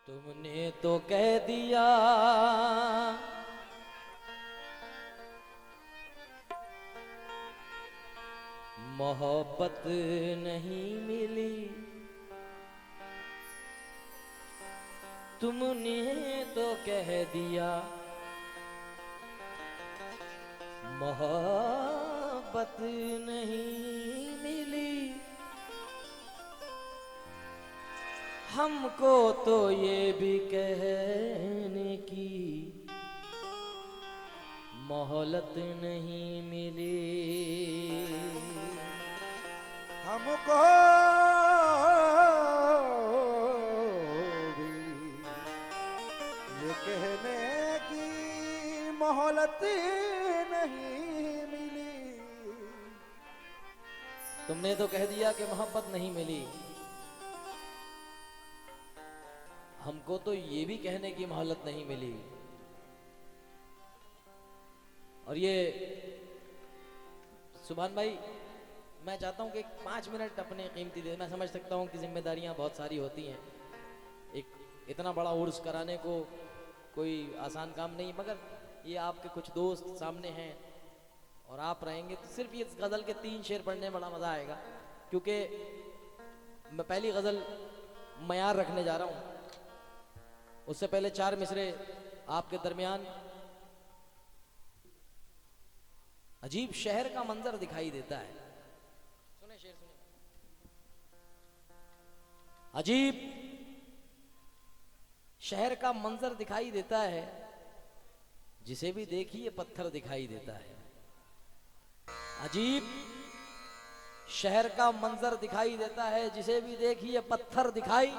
तुमने तो कह दिया मोहब्बत नहीं मिली, तुमने तो कह दिया मोहब्बत नहीं मिली। हमको तो ये भी कहने की मोहलत नहीं मिली। हमको भी ये कहने की मोहलत नहीं मिली। तुमने तो कह दिया कि मोहब्बत नहीं मिली, हमको तो ये भी कहने की मोहलत नहीं मिली। और ये सुभान भाई, मैं चाहता हूं कि 5 मिनट अपने कीमती दे। मैं समझ सकता हूं कि जिम्मेदारियां बहुत सारी होती हैं, एक इतना बड़ा उर्स कराने को कोई आसान काम नहीं, मगर ये आपके कुछ दोस्त सामने हैं और आप रहेंगे तो सिर्फ ये गज़ल के 3 शेर पढ़ने में बड़ा मज़ा आएगा। क्योंकि मैं पहली गज़ल मयार रखने जा रहा हूं, उससे पहले 4 मिसरे आपके दरमियान। अजीब शहर का मंजर दिखाई देता है, सुने शेर सुने। अजीब शहर का मंजर दिखाई देता है, जिसे भी देखिए पत्थर दिखाई देता है। अजीब शहर का मंजर दिखाई देता है, जिसे भी देखिए पत्थर दिखाई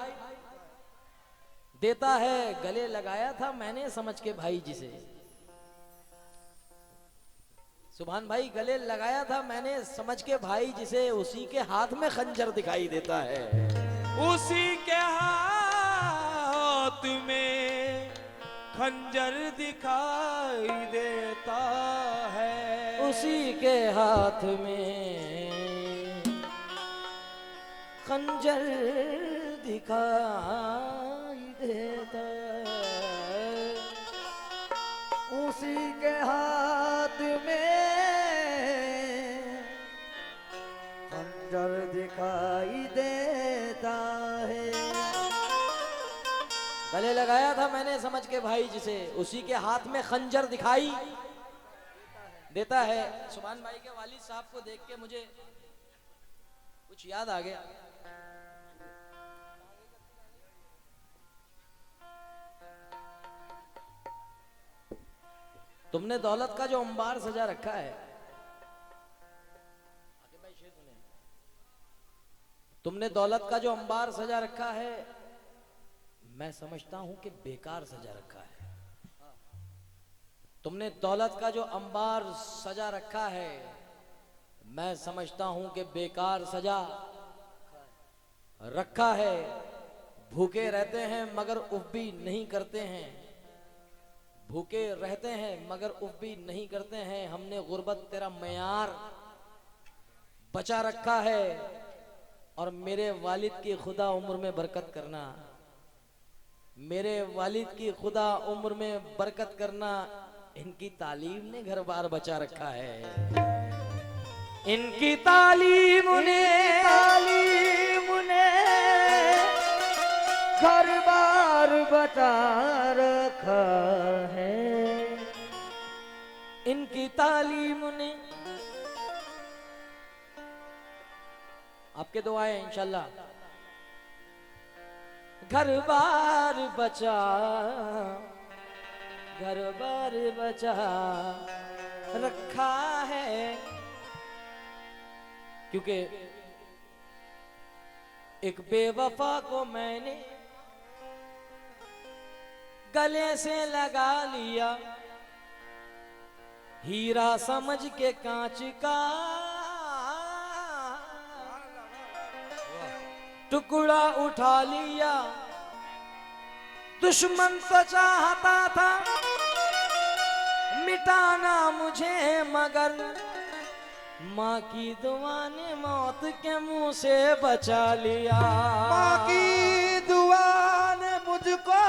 देता है। गले लगाया था मैंने समझ के भाई जिसे, सुभान भाई, गले लगाया था मैंने समझ के भाई जिसे, उसी के हाथ में खंजर दिखाई देता है। उसी के हाथ में खंजर दिखाई देता है। उसी के हाथ में खंजर दिखाई देता है। उसी के हाथ में खंजर दिखाई देता है। गले लगाया था मैंने समझ के भाई जिसे, उसी के हाथ में खंजर दिखाई देता है। सुभान भाई के वालिद साहब को देख के मुझे कुछ याद आ गया। तुमने दौलत का जो अंबार सजा रखा है, तुमने दौलत का जो अंबार सजा रखा है, मैं समझता हूं कि बेकार सजा रखा है। तुमने दौलत का जो अंबार सजा रखा है, मैं समझता हूं कि बेकार सजा रखा है। भूखे रहते हैं मगर उफ भी नहीं करते हैं, भूखे रहते हैं मगर उफ भी नहीं करते हैं। हमने गुर्बत तेरा मयार बचा रखा है। और मेरे वालिद की खुदा उम्र में बरकत करना, मेरे वालिद की खुदा उम्र में बरकत करना। इनकी तालीम ने घर बार बचा रखा है, इनकी तालीम ने घर बार बता रखा है। इनकी तालीम ने। आपके दुआ है इंशाल्लाह। घर बार बचा, घर बार बचा रखा है। क्योंकि एक बेवफा को मैंने गले से लगा लिया, हीरा समझ के कांच का टुकड़ा उठा लिया। दुश्मन तो चाहता था मिटाना मुझे, मगर माँ की दुआ ने मौत के मुंह से बचा लिया। माँ की दुआ ने मुझको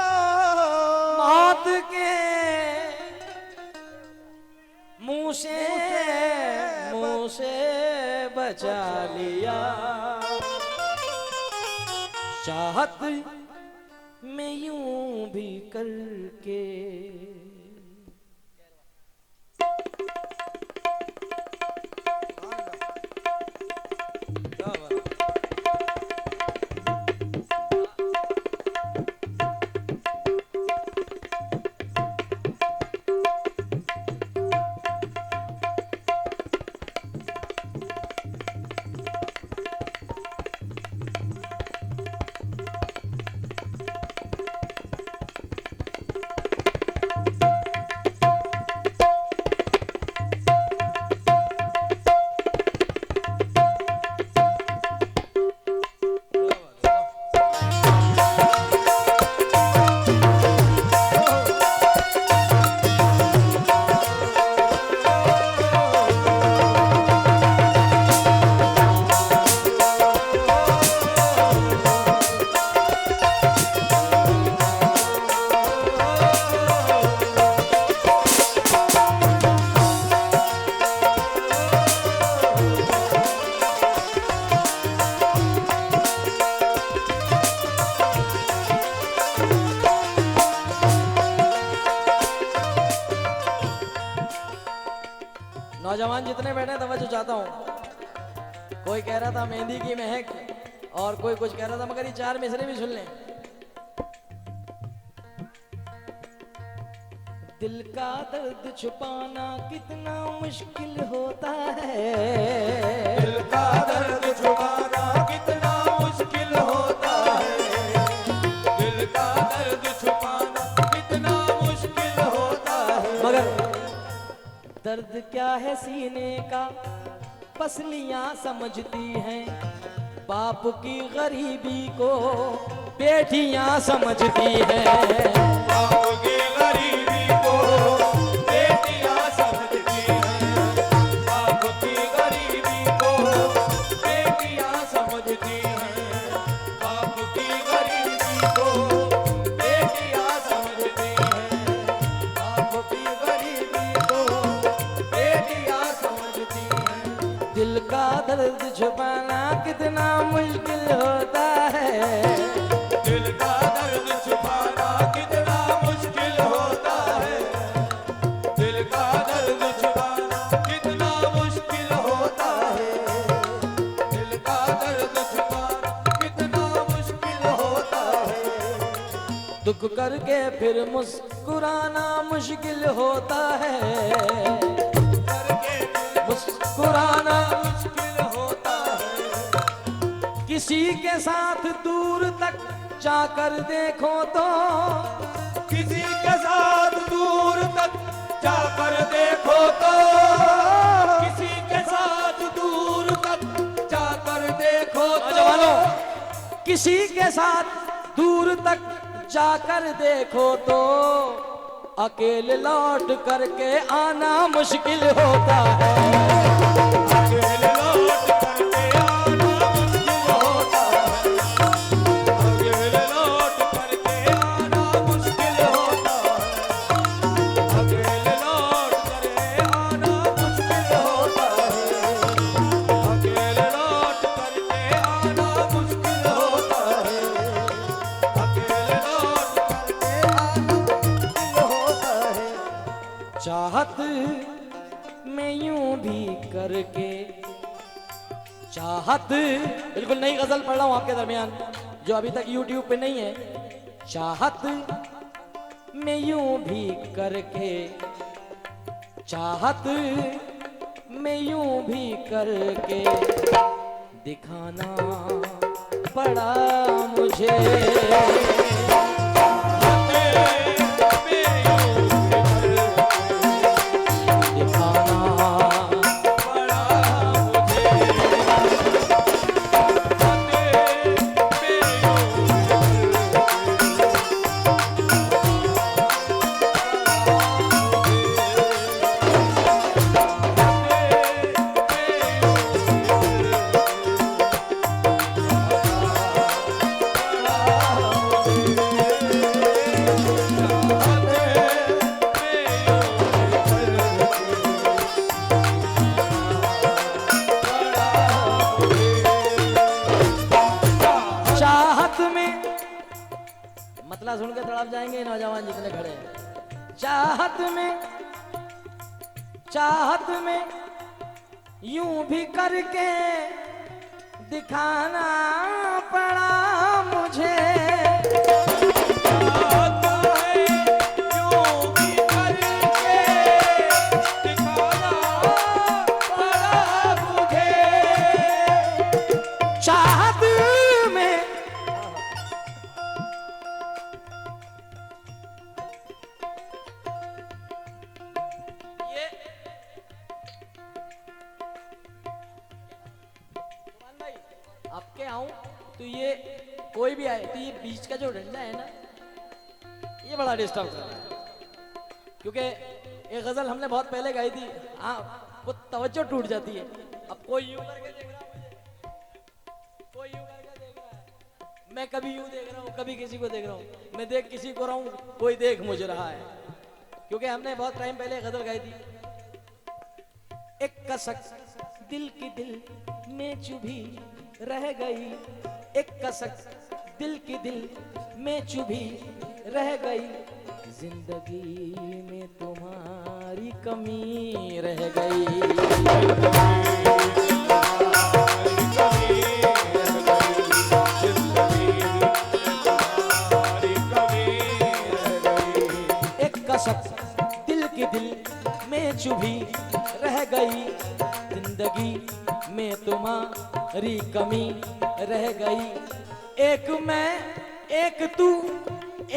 बचा लिया। चाहत में यूं भी करके नौजवान जितने बैठे हैं तवज्जो चाहता हूँ। कोई कह रहा था मेहंदी की महक और कोई कुछ कह रहा था, मगर ये चार मिसरे भी सुन लें। दिल का दर्द छुपाना कितना मुश्किल होता है, दिल का दर्द छुपाना कितना मुश्किल होता है, दिल का दर्द छुपाना कितना मुश्किल होता है। मगर दर्द क्या है सीने का पसलियां समझती हैं, बाप की गरीबी को बेटियां समझती हैं। बाप की गरीबी को बेटियां समझती हैं, बाप की गरीबी को बेटियां समझती हैं, बाप की गरीबी को बेटियां समझती हैं, बाप की गरीबी को बेटियां समझती हैं। दिल का दर्द छुपाना कितना मुश्किल होता है, दिल का दर्द छुपाना कितना मुश्किल होता है, दिल का दर्द छुपाना कितना मुश्किल होता है, दिल का दर्द छुपाना कितना मुश्किल होता है। दुख करके फिर मुस्कुराना मुश्किल होता है, मुस्कुराना मुश्किल होता है। किसी के साथ दूर तक जाकर देखो तो, किसी के साथ दूर तक जाकर देखो तो, किसी के साथ दूर तक जाकर देखो तो, जवानों किसी के साथ दूर तक जाकर देखो तो, अकेले लौट करके आना मुश्किल होता है। अकेले लौट करके आना मुश्किल होता है, अकेले लौट करके आना मुश्किल होता है, अकेले लौट करके आना मुश्किल होता है, अकेले लौट करके आना मुश्किल होता है, अकेले लौट करके आना मुश्किल होता है। चाहत में यूं भी करके, चाहत बिल्कुल नई गजल पढ़ रहा हूं आपके दरमियान जो अभी तक YouTube पे नहीं है। चाहत में यूं भी करके, चाहत में यूं भी करके दिखाना पड़ा मुझे, मतला सुन के तड़प जाएंगे नौजवान जितने खड़े हैं। चाहत में यूं भी करके दिखाना पड़ा मुझे। आता है यूं भी करके दिखाना पड़ा मुझे। चाहत में ये भाई आपके आऊं तो ये कोई भी आए तो ये बीच का जो डंडा है ना ये बड़ा डिस्टर्ब कर रहा है। क्योंकि एक गजल हमने बहुत पहले गाई थी, हाँ वो तवज्जो टूट जाती है। अब कोई यूं करके देख रहा है मुझे, कोई यूं करके देख रहा है, मैं कभी यूं देख रहा हूँ, कभी किसी को देख रहा हूँ, मैं देख किसी को रहा हूँ, कोई देख मुझे रहा है। क्योंकि हमने बहुत टाइम पहले गजल गाई थी। एक कसक दिल की दिल में चुभी रह गई, एक कसक दिल की दिल में चुभी रह गई, जिंदगी में तुम्हारी कमी रह गई। एक कसक दिल की दिल में चुभी रह गई, जिंदगी में तुम्हारी कमी रह गई। एक मैं एक तू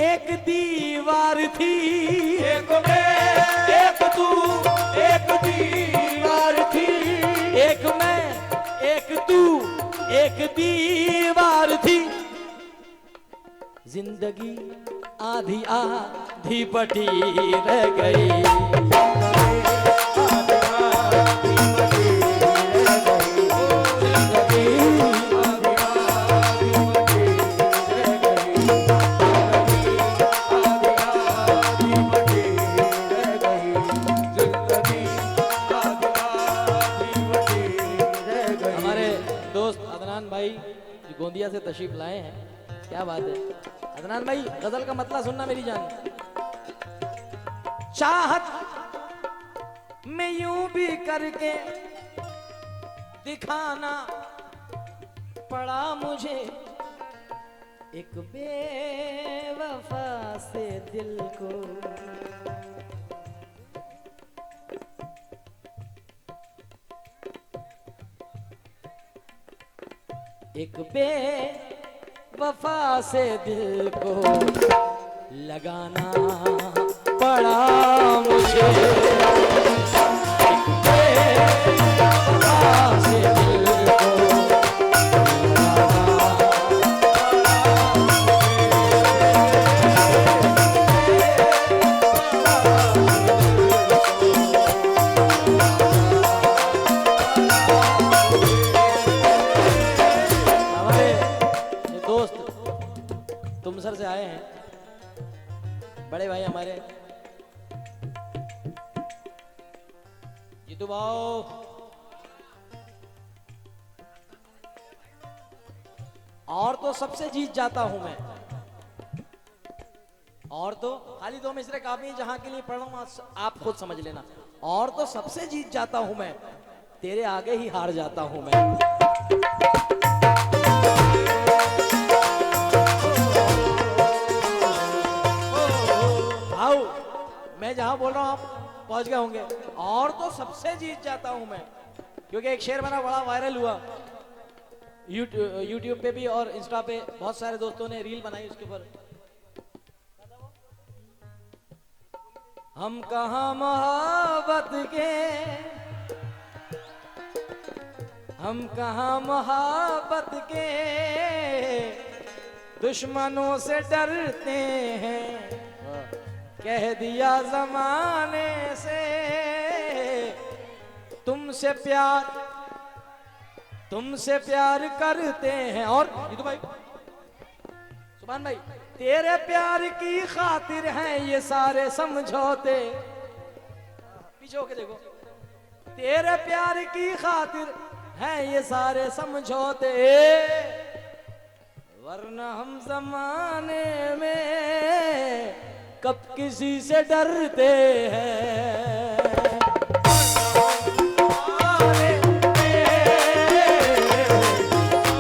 एक दीवार थी, एक मैं एक तू एक दीवार थी। एक मैं एक तू एक दीवार थी, जिंदगी आधी आधी बटी रह गई। हमारे दोस्त अदनान भाई जो गोंदिया से तशरीफ लाए हैं, क्या बात है। अदनान भाई गजल का मतलब सुनना मेरी जान। चाहत में यूं भी करके दिखाना पड़ा मुझे, एक बेवफा से दिल को एक बेवफा से दिल को लगाना पड़ा मुझे, एक बेवफा से दिल को तुमसर से आए हैं बड़े भाई हमारे जीतू भाऊ। और तो सबसे जीत जाता हूं मैं, और तो खाली 2 मिसरे काफी हैं, जहां के लिए पढ़ रहा हूं आप खुद समझ लेना। और तो सबसे जीत जाता हूं मैं, तेरे आगे ही हार जाता हूं मैं। मैं जहां बोल रहा हूं आप पहुंच गए होंगे। और तो सबसे जीत जाता हूं मैं, क्योंकि एक शेर बना बड़ा वायरल हुआ यूट्यूब पे भी और इंस्टा पे, बहुत सारे दोस्तों ने रील बनाई उसके ऊपर। हम कहां मोहब्बत के, हम कहां मोहब्बत के दुश्मनों से डरते हैं, कह दिया जमाने से तुमसे प्यार करते हैं। और जीतू भाई, सुभान भाई, तेरे प्यार की खातिर हैं ये सारे समझौते। पीछे होके देखो, तेरे प्यार की खातिर हैं ये सारे समझौते, वरना हम जमाने में कब किसी से डरते हैं।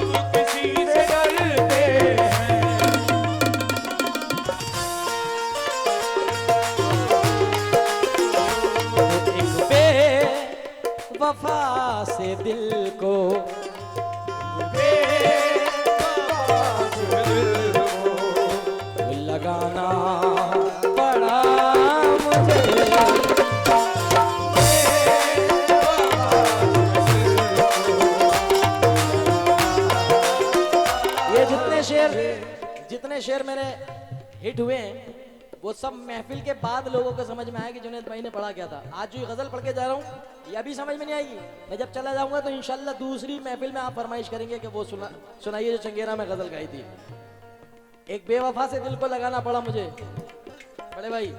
अब किसी से डरते हैं। एक बेवफा से दिल को लगाना पड़ा मुझे। ये जितने शेर मेरे हिट हुए हैं वो सब महफिल के बाद लोगों को समझ में आया कि जुनैद भाई ने पढ़ा क्या था। आज जो ये गजल पढ़ के जा रहा हूँ ये अभी समझ में नहीं आएगी, मैं जब चला जाऊंगा तो इंशाल्लाह दूसरी महफिल में आप फरमाइश करेंगे कि वो सुनाइए जो चंगेरा में गजल गाई थी। एक बेवफा से दिल को लगाना पड़ा मुझे। बड़े भाई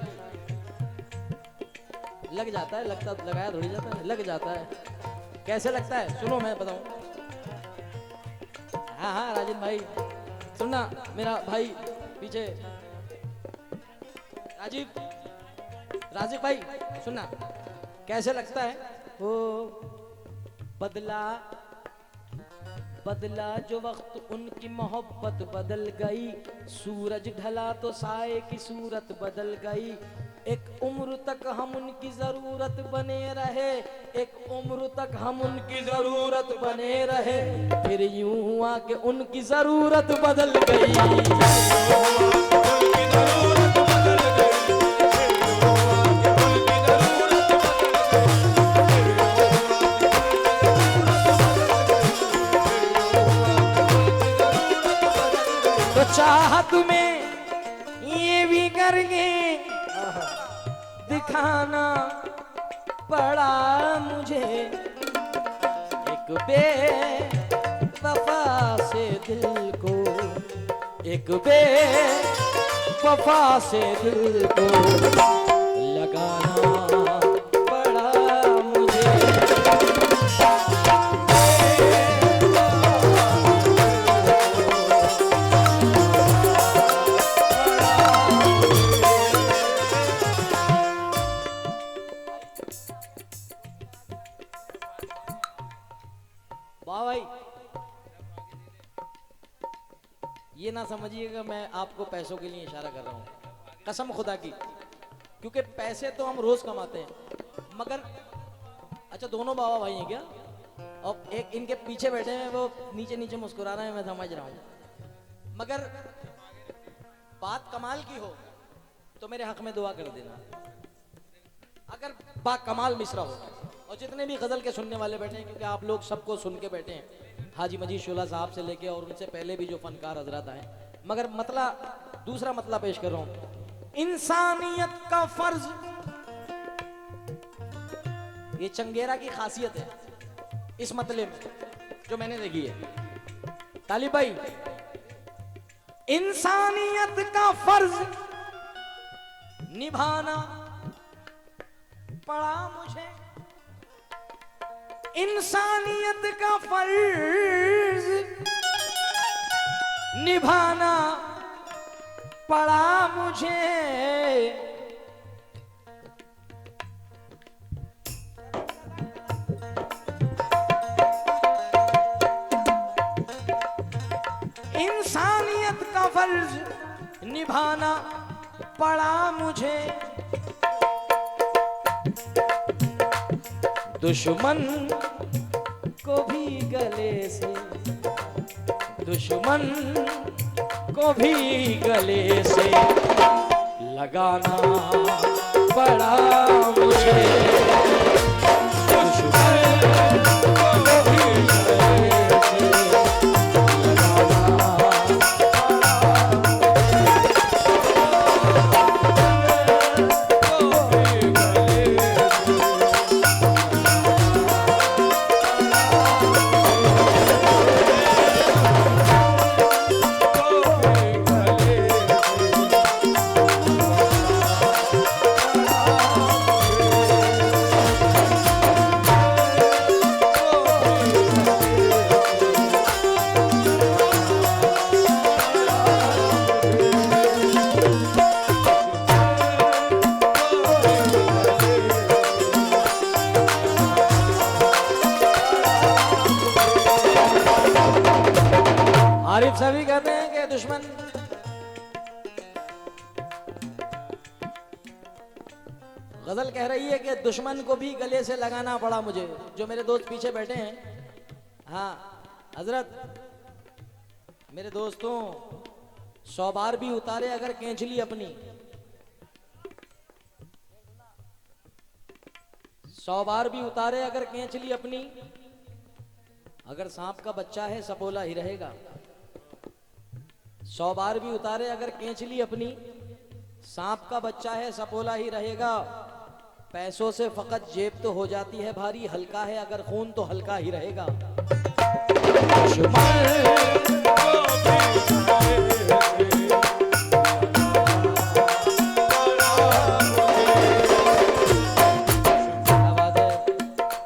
लग जाता है, लगता लगाया थोड़ी जाता है, लग जाता है। कैसे लगता है सुनो मैं बताऊं। हाँ हाँ राजन भाई सुनना, मेरा भाई पीछे राजीव भाई सुनना, कैसे लगता है। वो बदला जो वक्त उनकी मोहब्बत बदल गई, सूरज ढला तो साए की सूरत बदल गई। एक उम्र तक हम उनकी जरूरत बने रहे, एक उम्र तक हम उनकी जरूरत बने रहे, फिर यूं हुआ कि उनकी जरूरत बदल गई। चाहत में ये भी करके दिखाना पड़ा मुझे। एक बेवफा से दिल को, एक बेवफा से दिल को लगाना पड़ा मुझे। भाई ये ना समझिएगा मैं आपको पैसों के लिए इशारा कर रहा हूँ, कसम खुदा की, क्योंकि पैसे तो हम रोज कमाते हैं। मगर अच्छा दोनों बाबा भाई हैं क्या, और एक इनके पीछे बैठे हैं वो नीचे नीचे मुस्कुरा रहे हैं, मैं समझ रहा हूँ। मगर बात कमाल की हो तो मेरे हक में दुआ कर देना। अगर बा कमाल मिसरा हो, और जितने भी गजल के सुनने वाले बैठे हैं, क्योंकि आप लोग सबको सुन के बैठे हैं, हाजी मजीद शोला साहब से लेके और उनसे पहले भी जो फनकार हजरात आए, मगर मतला दूसरा मतला पेश कर रहा हूं। इंसानियत का फर्ज, ये चंगेरा की खासियत है इस मतले में जो मैंने देखी है। तालिब भाई, इंसानियत का फर्ज निभाना पड़ा मुझे, इंसानियत का फर्ज निभाना पड़ा मुझे। इंसानियत का फर्ज निभाना पड़ा मुझे। दुश्मन को भी गले से, दुश्मन को भी गले से लगाना पड़ा मुझे। दुश्मन को भी गले से लगाना गजल कह रही है कि दुश्मन को भी गले से लगाना पड़ा मुझे। जो मेरे दोस्त पीछे बैठे हैं, हाँ हजरत, मेरे दोस्तों, 100 बार भी उतारे अगर केंचली अपनी, 100 बार भी उतारे अगर केंचली अपनी, अगर सांप का बच्चा है सपोला ही रहेगा। 100 बार भी उतारे अगर केंचली अपनी, सांप का बच्चा है सपोला ही रहेगा। पैसों से फकत जेब तो हो जाती है भारी, हल्का है अगर खून तो हल्का ही रहेगा।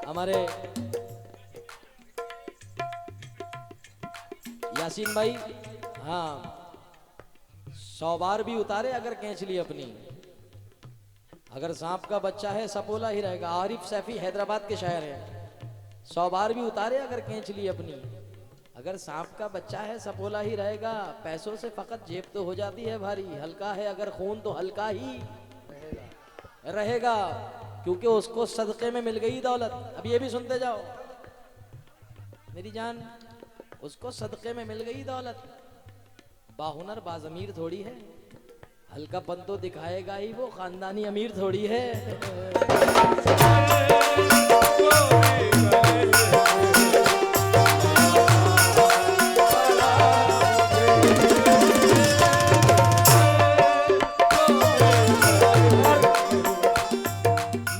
हमारे यासीन भाई, हाँ, 100 बार भी उतारे अगर केंचली अपनी, अगर सांप का बच्चा है सपोला ही रहेगा। आरिफ सैफी हैदराबाद के शायर हैं। 100 बार भी उतारे अगर केंचली अपनी, अगर सांप का बच्चा है सपोला ही रहेगा। पैसों से फकत जेब तो हो जाती है भारी, हल्का है अगर खून तो हल्का ही रहेगा। क्योंकि उसको सदके में मिल गई दौलत। अब ये भी सुनते जाओ मेरी जान, उसको सदके में मिल गई दौलत। बाहुनर बाजमीर थोड़ी है, हल्कापन तो दिखाएगा ही वो, खानदानी अमीर थोड़ी है।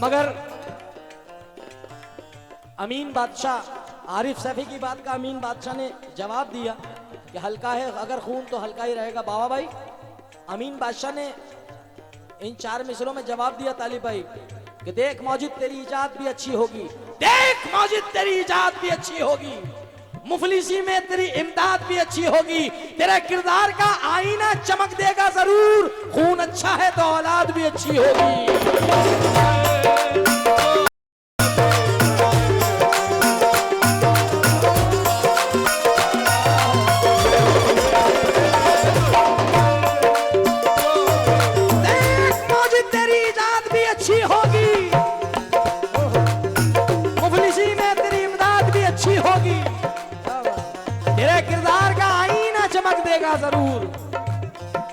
मगर अमीन बादशाह, आरिफ सैफी की बात का अमीन बादशाह ने जवाब दिया कि हल्का है अगर खून तो हल्का ही रहेगा। बाबा भाई, अमीन बादशाह ने इन 4 मिसरों में जवाब दिया तालिब भाई कि देख मौजिद तेरी इजाद भी अच्छी होगी, देख मौजिद तेरी इजाद भी अच्छी होगी, मुफलिसी में तेरी इमदाद भी अच्छी होगी, तेरे किरदार का आईना चमक देगा जरूर, खून अच्छा है तो औलाद भी अच्छी होगी। जरूर,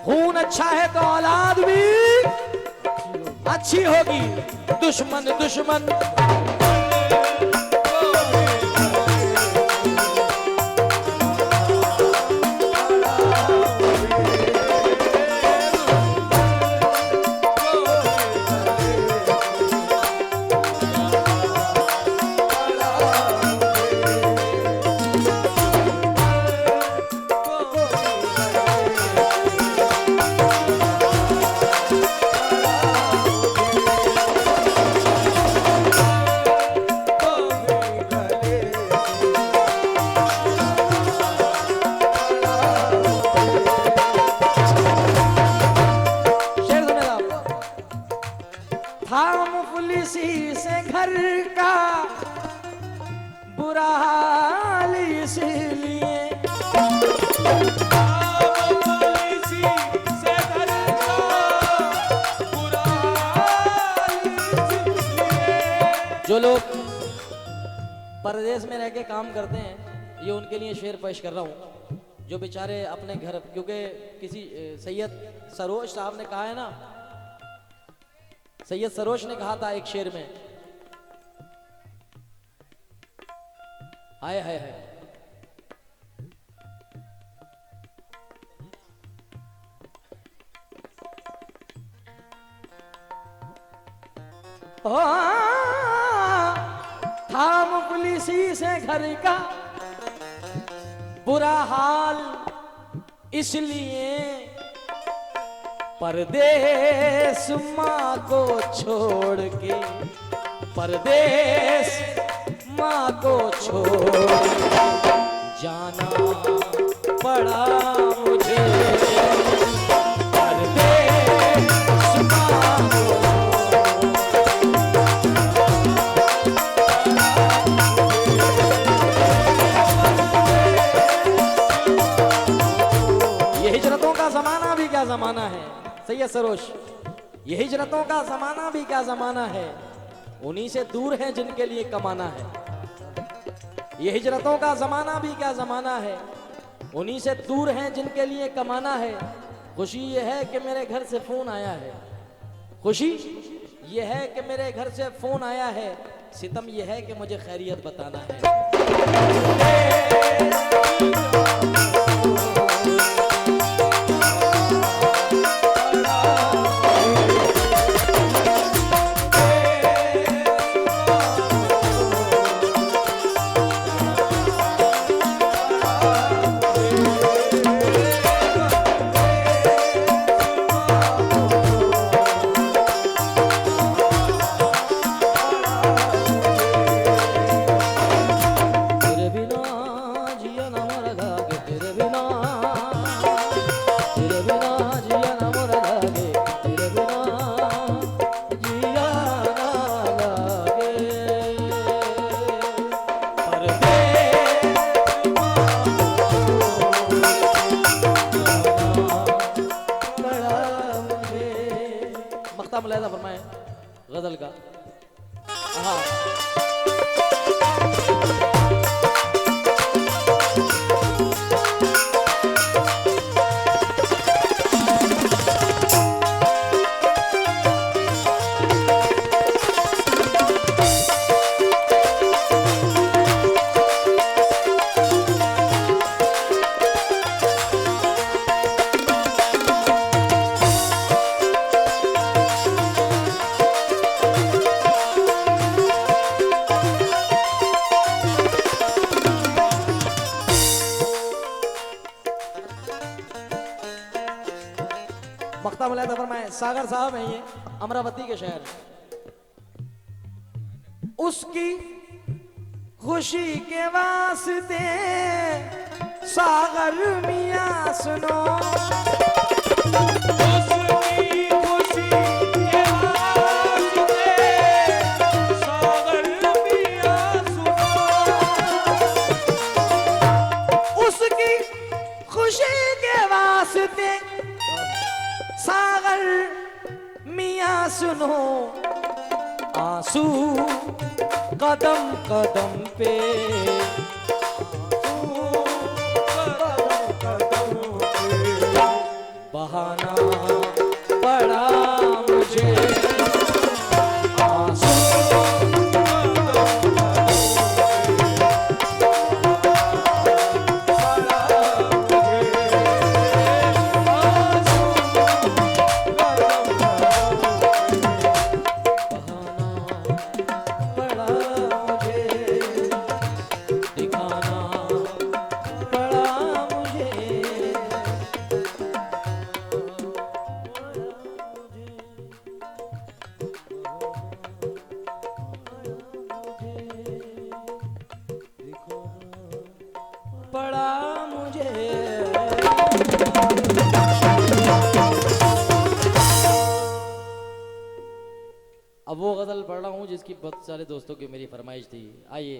खून अच्छा है तो औलाद भी अच्छी होगी। दुश्मन दुश्मन से घर का बुरा हाल इसलिए, जो लोग परदेश में रह के काम करते हैं, ये उनके लिए शेर पेश कर रहा हूँ। जो बेचारे अपने घर, क्योंकि किसी सैयद सरोज साहब ने कहा है ना, सैयद सरोज ने कहा था एक शेर में, हाय हाय हाय, था मुफलिसी से घर का बुरा हाल इसलिए, परदेश माँ को छोड़ के, परदेश माँ को छोड़ जाना पड़ा मुझे, परदेश माँ को। ये हिजरतों का जमाना भी क्या जमाना है। सैयद सरोज ये हिजरतों का जमाना भी क्या जमाना है, उन्हीं से दूर है जिनके लिए कमाना है। ये हिजरतों का जमाना भी क्या जमाना है, उन्हीं से दूर हैं जिनके लिए कमाना है। खुशी ये है कि मेरे घर से फोन आया है, खुशी ये है कि मेरे घर से फोन आया है, सितम ये है कि मुझे खैरियत बताना है। तेरे बिना जिया ना मर लागे, तेरे बिना जिया ना मर लागे, तेरे बिना जिया ना लागे। बड़ा मुझे मख्ता मुलाहिजा फरमाए गजल का। हाँ मख्ता मुलाहिजा फरमाए सागर साहब हैं ये, अमरावती के शहर। उसकी खुशी के वास्ते सागर मियां सुनो, उसकी खुशी के वास्ते सागर मियां सुनो, उसकी खुशी के वास्ते सागर मियां सुनो। आंसू कदम कदम पे, बहाना पड़ा मुझे। आंसू पड़ा मुझे, दिखाना पड़ा मुझे। पड़ा मुझे। अब वो गजल पढ़ रहा हूँ जिसकी बहुत सारे दोस्तों की मेरी फरमाइश थी। आइए।